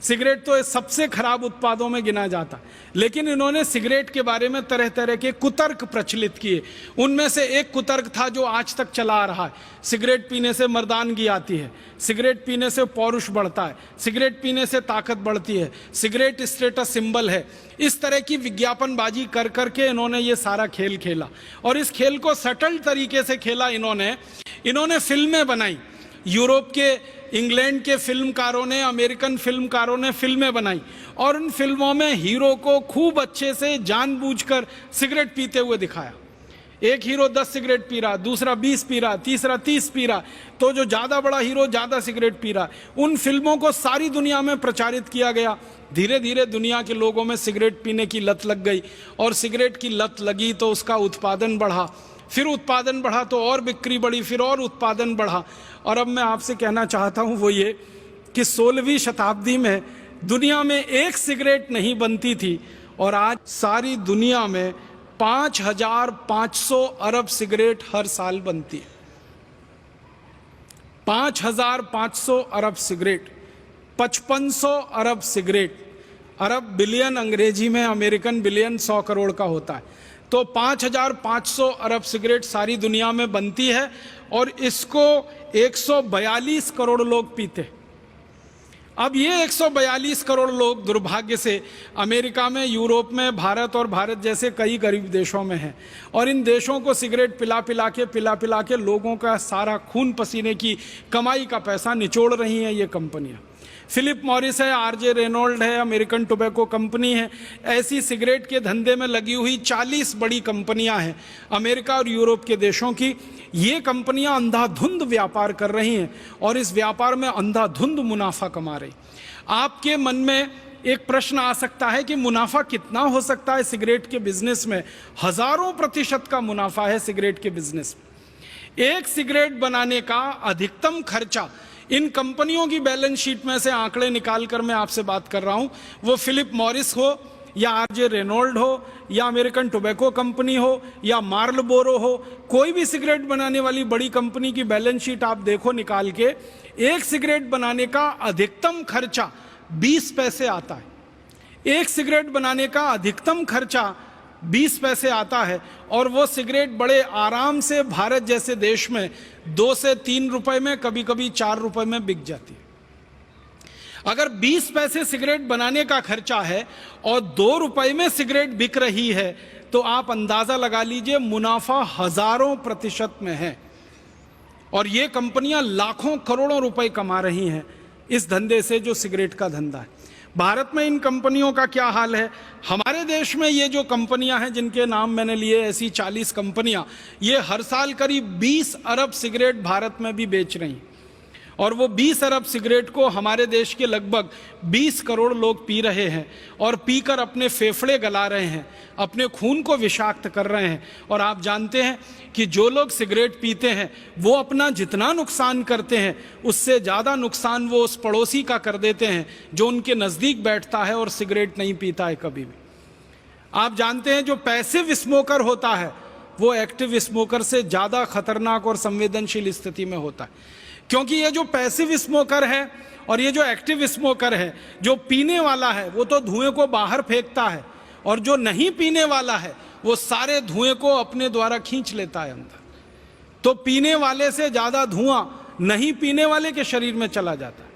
[SPEAKER 1] सिगरेट तो सबसे खराब उत्पादों में गिना जाता। लेकिन इन्होंने सिगरेट के बारे में तरह तरह के कुतर्क प्रचलित किए। उनमें से एक कुतर्क था जो आज तक चला आ रहा है, सिगरेट पीने से मर्दानगी आती है, सिगरेट पीने से पौरुष बढ़ता है, सिगरेट पीने से ताकत बढ़ती है, सिगरेट स्टेटस सिंबल है। इस तरह की विज्ञापनबाजी कर करके इन्होंने ये सारा खेल खेला और इस खेल को सटल तरीके से खेला। इन्होंने फिल्में बनाई। यूरोप के, इंग्लैंड के फिल्मकारों ने, अमेरिकन फिल्मकारों ने फिल्में बनाई और उन फिल्मों में हीरो को खूब अच्छे से जानबूझकर सिगरेट पीते हुए दिखाया। एक हीरो 10 सिगरेट पी रहा, दूसरा 20 पी रहा, तीसरा 30 पी रहा, तो जो ज्यादा बड़ा हीरो ज्यादा सिगरेट पी रहा। उन फिल्मों को सारी दुनिया में प्रचारित किया गया। धीरे धीरे दुनिया के लोगों में सिगरेट पीने की लत लग गई, और सिगरेट की लत लगी तो उसका उत्पादन बढ़ा, फिर उत्पादन बढ़ा तो और बिक्री बढ़ी, फिर और उत्पादन बढ़ा। और अब मैं आपसे कहना चाहता हूं वो ये कि 16वीं शताब्दी में दुनिया में एक सिगरेट नहीं बनती थी, और आज सारी दुनिया में 5,500 अरब सिगरेट हर साल बनती है। 5,500 अरब सिगरेट, 5500 अरब सिगरेट। अरब बिलियन अंग्रेजी में, अमेरिकन बिलियन 100 करोड़ का होता है। तो 5,500 अरब सिगरेट सारी दुनिया में बनती है, और इसको 142 करोड़ लोग पीते हैं। अब ये 142 करोड़ लोग दुर्भाग्य से अमेरिका में, यूरोप में, भारत और भारत जैसे कई गरीब देशों में हैं, और इन देशों को सिगरेट पिला पिला के लोगों का सारा खून पसीने की कमाई का पैसा निचोड़ रही हैं ये कंपनियां। फिलिप मॉरिस है, आरजे रेनॉल्ड है, अमेरिकन टोबैको कंपनी है। ऐसी सिगरेट के धंधे में लगी हुई 40 बड़ी कंपनियां हैं अमेरिका और यूरोप के देशों की। ये कंपनियां अंधाधुंध व्यापार कर रही हैं, और इस व्यापार में अंधाधुंध मुनाफा कमा रही। आपके मन में एक प्रश्न आ सकता है कि मुनाफा कितना हो सकता है सिगरेट के बिजनेस में? हजारों प्रतिशत का मुनाफा है सिगरेट के बिजनेस में। एक सिगरेट बनाने का अधिकतम खर्चा, इन कंपनियों की बैलेंस शीट में से आंकड़े निकालकर मैं आपसे बात कर रहा हूं, वो फिलिप मॉरिस हो या आरजे रेनॉल्ड हो या अमेरिकन टोबैको कंपनी हो या मार्लबोरो हो, कोई भी सिगरेट बनाने वाली बड़ी कंपनी की बैलेंस शीट आप देखो निकाल के, एक सिगरेट बनाने का अधिकतम खर्चा 20 पैसे आता है। एक सिगरेट बनाने का अधिकतम खर्चा 20 पैसे आता है, और वो सिगरेट बड़े आराम से भारत जैसे देश में 2 से 3 रुपए में, कभी कभी 4 रुपए में बिक जाती है। अगर 20 पैसे सिगरेट बनाने का खर्चा है और 2 रुपए में सिगरेट बिक रही है, तो आप अंदाजा लगा लीजिए मुनाफा हजारों प्रतिशत में है। और ये कंपनियां लाखों करोड़ों रुपए कमा रही हैं इस धंधे से, जो सिगरेट का धंधा है। भारत में इन कंपनियों का क्या हाल है? हमारे देश में ये जो कंपनियां हैं जिनके नाम मैंने लिए, ऐसी 40 कंपनियां, ये हर साल करीब 20 अरब सिगरेट भारत में भी बेच रही हैं, और वो 20 अरब सिगरेट को हमारे देश के लगभग 20 करोड़ लोग पी रहे हैं, और पीकर अपने फेफड़े गला रहे हैं, अपने खून को विषाक्त कर रहे हैं। और आप जानते हैं कि जो लोग सिगरेट पीते हैं वो अपना जितना नुकसान करते हैं उससे ज़्यादा नुकसान वो उस पड़ोसी का कर देते हैं जो उनके नज़दीक बैठता है और सिगरेट नहीं पीता है कभी भी। आप जानते हैं जो पैसिव स्मोकर होता है वो एक्टिव स्मोकर से ज़्यादा खतरनाक और संवेदनशील स्थिति में होता है, क्योंकि ये जो पैसिव स्मोकर है और ये जो एक्टिव स्मोकर है, जो पीने वाला है वो तो धुएं को बाहर फेंकता है, और जो नहीं पीने वाला है वो सारे धुएं को अपने द्वारा खींच लेता है अंदर। तो पीने वाले से ज्यादा धुआं नहीं पीने वाले के शरीर में चला जाता है।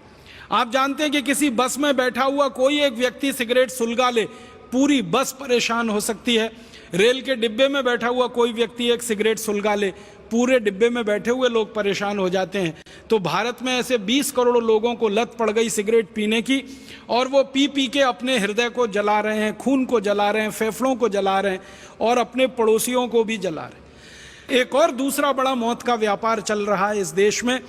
[SPEAKER 1] आप जानते हैं कि किसी बस में बैठा हुआ कोई एक व्यक्ति सिगरेट सुलगा ले, पूरी बस परेशान हो सकती है। रेल के डिब्बे में बैठा हुआ कोई व्यक्ति एक सिगरेट सुलगा ले, पूरे डिब्बे में बैठे हुए लोग परेशान हो जाते हैं। तो भारत में ऐसे 20 करोड़ लोगों को लत पड़ गई सिगरेट पीने की, और वो पी पी के अपने हृदय को जला रहे हैं, खून को जला रहे हैं, फेफड़ों को जला रहे हैं, और अपने पड़ोसियों को भी जला रहे हैं। एक और दूसरा बड़ा मौत का व्यापार चल रहा है इस देश में।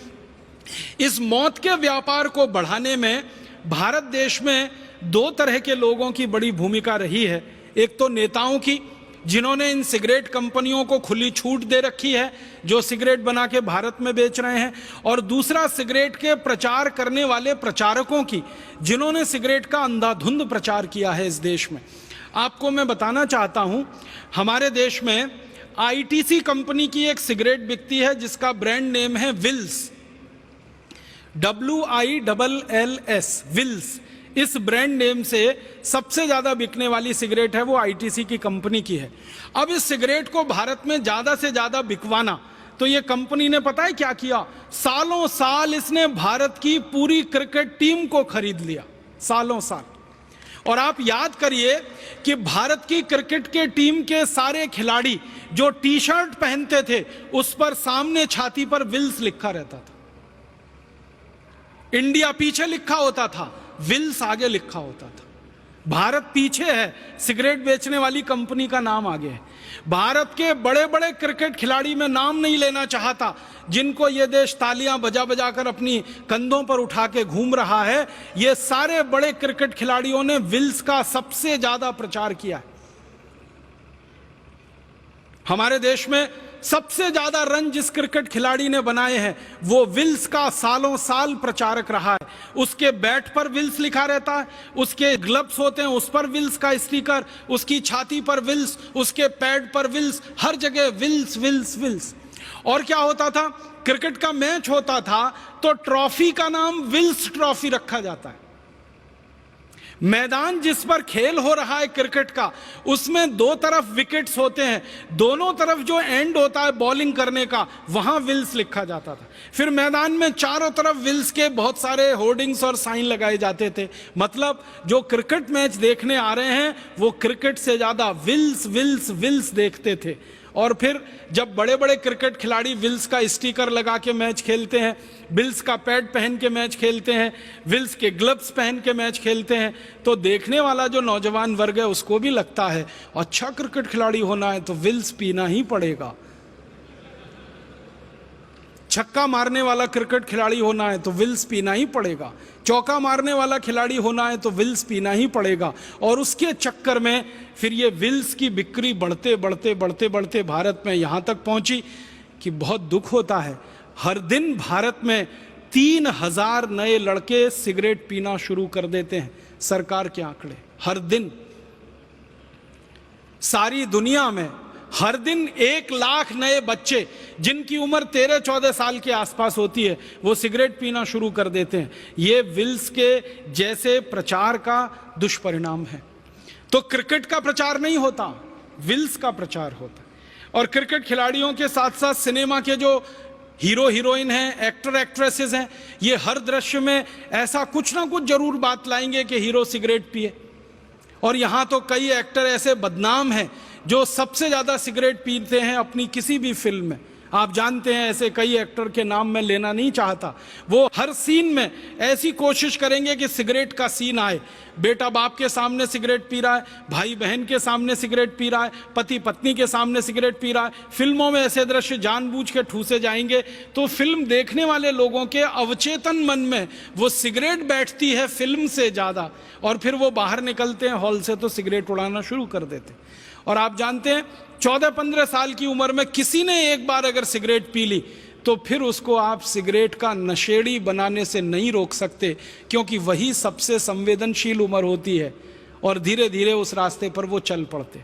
[SPEAKER 1] इस मौत के व्यापार को बढ़ाने में भारत देश में 2 तरह के लोगों की बड़ी भूमिका रही है। एक तो नेताओं की, जिन्होंने इन सिगरेट कंपनियों को खुली छूट दे रखी है जो सिगरेट बना के भारत में बेच रहे हैं, और दूसरा सिगरेट के प्रचार करने वाले प्रचारकों की, जिन्होंने सिगरेट का अंधाधुंध प्रचार किया है इस देश में। आपको मैं बताना चाहता हूं, हमारे देश में आईटीसी कंपनी की एक सिगरेट बिकती है जिसका ब्रांड नेम है विल्स, WILLS, विल्स। इस ब्रांड नेम से सबसे ज्यादा बिकने वाली सिगरेट है वो आईटीसी की कंपनी की है। अब इस सिगरेट को भारत में ज्यादा से ज्यादा बिकवाना, तो ये कंपनी ने पता है क्या किया? सालों साल इसने भारत की पूरी क्रिकेट टीम को खरीद लिया, सालों साल। और आप याद करिए कि भारत की क्रिकेट के टीम के सारे खिलाड़ी जो टी शर्ट पहनते थे उस पर सामने छाती पर विल्स लिखा रहता था। इंडिया पीछे लिखा होता था, विल्स आगे लिखा होता था। भारत पीछे है, सिगरेट बेचने वाली कंपनी का नाम आगे है। भारत के बड़े बड़े क्रिकेट खिलाड़ी में नाम नहीं लेना चाहता, जिनको ये देश तालियां बजा बजा कर अपनी कंधों पर उठा के घूम रहा है। ये सारे बड़े क्रिकेट खिलाड़ियों ने विल्स का सबसे ज्यादा प्रचार किया है। हमारे देश में सबसे ज्यादा रन जिस क्रिकेट खिलाड़ी ने बनाए हैं वो विल्स का सालों साल प्रचारक रहा है। उसके बैट पर विल्स लिखा रहता है, उसके ग्लव्स होते हैं उस पर विल्स का स्टिकर, उसकी छाती पर विल्स, उसके पैड पर विल्स, हर जगह विल्स विल्स विल्स। और क्या होता था, क्रिकेट का मैच होता था तो ट्रॉफी का नाम विल्स ट्रॉफी रखा जाता है। मैदान जिस पर खेल हो रहा है क्रिकेट का, उसमें दो तरफ विकेट्स होते हैं, दोनों तरफ जो एंड होता है बॉलिंग करने का, वहां विल्स लिखा जाता था। फिर मैदान में चारों तरफ विल्स के बहुत सारे होर्डिंग्स और साइन लगाए जाते थे। मतलब जो क्रिकेट मैच देखने आ रहे हैं वो क्रिकेट से ज्यादा विल्स विल्स विल्स देखते थे। और फिर जब बड़े बड़े क्रिकेट खिलाड़ी विल्स का स्टिकर लगा के मैच खेलते हैं, विल्स का पैड पहन के मैच खेलते हैं, विल्स के ग्लव्स पहन के मैच खेलते हैं, तो देखने वाला जो नौजवान वर्ग है उसको भी लगता है अच्छा क्रिकेट खिलाड़ी होना है तो विल्स पीना ही पड़ेगा। छक्का मारने वाला क्रिकेट खिलाड़ी होना है तो विल्स पीना ही पड़ेगा, चौका मारने वाला खिलाड़ी होना है तो विल्स पीना ही पड़ेगा। और उसके चक्कर में फिर ये विल्स की बिक्री बढ़ते बढ़ते बढ़ते बढ़ते भारत में यहां तक पहुंची कि बहुत दुख होता है, हर दिन भारत में 3000 नए लड़के सिगरेट पीना शुरू कर देते हैं। सरकार के आंकड़े, हर दिन सारी दुनिया में हर दिन 1 लाख नए बच्चे जिनकी उम्र 13-14 साल के आसपास होती है वो सिगरेट पीना शुरू कर देते हैं। ये विल्स के जैसे प्रचार का दुष्परिणाम है। तो क्रिकेट का प्रचार नहीं होता, विल्स का प्रचार होता। और क्रिकेट खिलाड़ियों के साथ साथ सिनेमा के जो हीरो हीरोइन हैं, एक्टर एक्ट्रेसेस हैं, ये हर दृश्य में ऐसा कुछ ना कुछ जरूर बात लाएंगे कि हीरो सिगरेट पिए। और यहां तो कई एक्टर ऐसे बदनाम हैं जो सबसे ज्यादा सिगरेट पीते हैं अपनी किसी भी फिल्म में। आप जानते हैं ऐसे कई एक्टर के नाम मैं लेना नहीं चाहता, वो हर सीन में ऐसी कोशिश करेंगे कि सिगरेट का सीन आए। बेटा बाप के सामने सिगरेट पी रहा है, भाई बहन के सामने सिगरेट पी रहा है, पति पत्नी के सामने सिगरेट पी रहा है। फिल्मों में ऐसे दृश्य जानबूझ के ठूसे जाएंगे तो फिल्म देखने वाले लोगों के अवचेतन मन में वो सिगरेट बैठती है फिल्म से ज्यादा, और फिर वो बाहर निकलते हैं हॉल से तो सिगरेट उड़ाना शुरू कर देते हैं। और आप जानते हैं 14-15 साल की उम्र में किसी ने एक बार अगर सिगरेट पी ली तो फिर उसको आप सिगरेट का नशेड़ी बनाने से नहीं रोक सकते, क्योंकि वही सबसे संवेदनशील उम्र होती है और धीरे धीरे उस रास्ते पर वो चल पड़ते।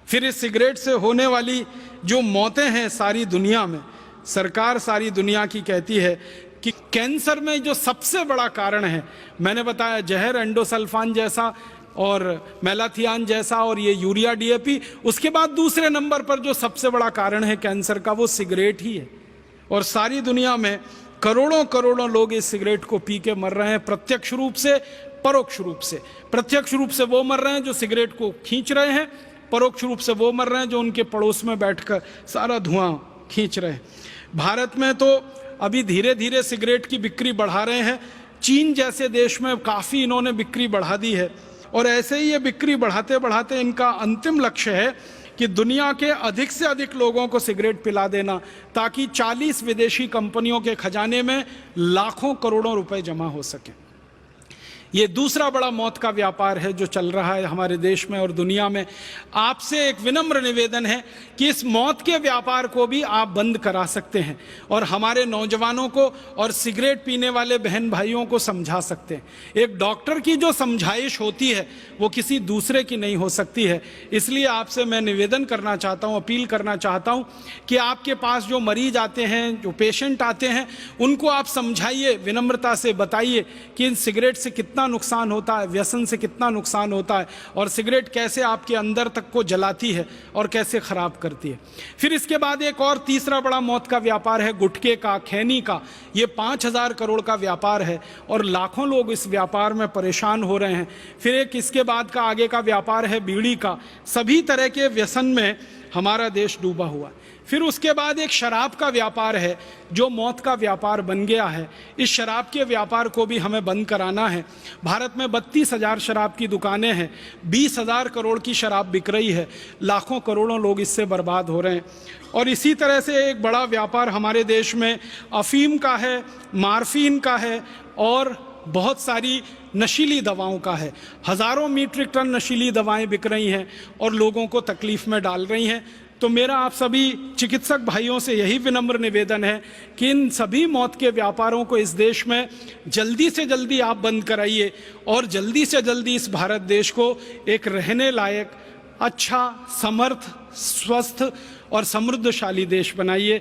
[SPEAKER 1] फिर इस सिगरेट से होने वाली जो मौतें हैं सारी दुनिया में, सरकार सारी दुनिया की कहती है कि कैंसर में जो सबसे बड़ा कारण है, मैंने बताया जहर, एंडोसल्फान जैसा और मेलाथियान जैसा और ये यूरिया डीएपी, उसके बाद दूसरे नंबर पर जो सबसे बड़ा कारण है कैंसर का वो सिगरेट ही है। और सारी दुनिया में करोड़ों करोड़ों लोग इस सिगरेट को पी के मर रहे हैं, प्रत्यक्ष रूप से परोक्ष रूप से। प्रत्यक्ष रूप से वो मर रहे हैं जो सिगरेट को खींच रहे हैं, परोक्ष रूप से वो मर रहे हैं जो उनके पड़ोस में बैठकर सारा धुआं खींच रहे हैं। भारत में तो अभी धीरे धीरे सिगरेट की बिक्री बढ़ा रहे हैं, चीन जैसे देश में काफ़ी इन्होंने बिक्री बढ़ा दी है। और ऐसे ही ये बिक्री बढ़ाते बढ़ाते इनका अंतिम लक्ष्य है कि दुनिया के अधिक से अधिक लोगों को सिगरेट पिला देना, ताकि 40 विदेशी कंपनियों के खजाने में लाखों करोड़ों रुपए जमा हो सके। ये दूसरा बड़ा मौत का व्यापार है जो चल रहा है हमारे देश में और दुनिया में। आपसे एक विनम्र निवेदन है कि इस मौत के व्यापार को भी आप बंद करा सकते हैं और हमारे नौजवानों को और सिगरेट पीने वाले बहन भाइयों को समझा सकते हैं। एक डॉक्टर की जो समझाइश होती है वो किसी दूसरे की नहीं हो सकती है। इसलिए आपसे मैं निवेदन करना चाहता हूँ, अपील करना चाहता हूँ कि आपके पास जो मरीज आते हैं, जो पेशेंट आते हैं, उनको आप समझाइए, विनम्रता से बताइए कि इन सिगरेट से कितना नुकसान होता है, व्यसन से कितना नुकसान होता है और सिगरेट कैसे आपके अंदर तक को जलाती है और कैसे खराब करती है। फिर इसके बाद एक और तीसरा बड़ा मौत का व्यापार है गुटखे का, खैनी का। ये 5000 करोड़ का व्यापार है और लाखों लोग इस व्यापार में परेशान हो रहे हैं। फिर एक इसके बाद का आगे का व्यापार है बीड़ी का। सभी तरह के व्यसन में हमारा देश डूबा हुआ। फिर उसके बाद एक शराब का व्यापार है जो मौत का व्यापार बन गया है। इस शराब के व्यापार को भी हमें बंद कराना है। भारत में 32,000 शराब की दुकानें हैं, 20,000 करोड़ की शराब बिक रही है, लाखों करोड़ों लोग इससे बर्बाद हो रहे हैं। और इसी तरह से एक बड़ा व्यापार हमारे देश में अफीम का है, मार्फीन का है और बहुत सारी नशीली दवाओं का है। हज़ारों मीट्रिक टन नशीली दवाएं बिक रही हैं और लोगों को तकलीफ़ में डाल रही हैं। तो मेरा आप सभी चिकित्सक भाइयों से यही विनम्र निवेदन है कि इन सभी मौत के व्यापारों को इस देश में जल्दी से जल्दी आप बंद कराइए और जल्दी से जल्दी इस भारत देश को एक रहने लायक, अच्छा, समर्थ, स्वस्थ और समृद्धशाली देश बनाइए।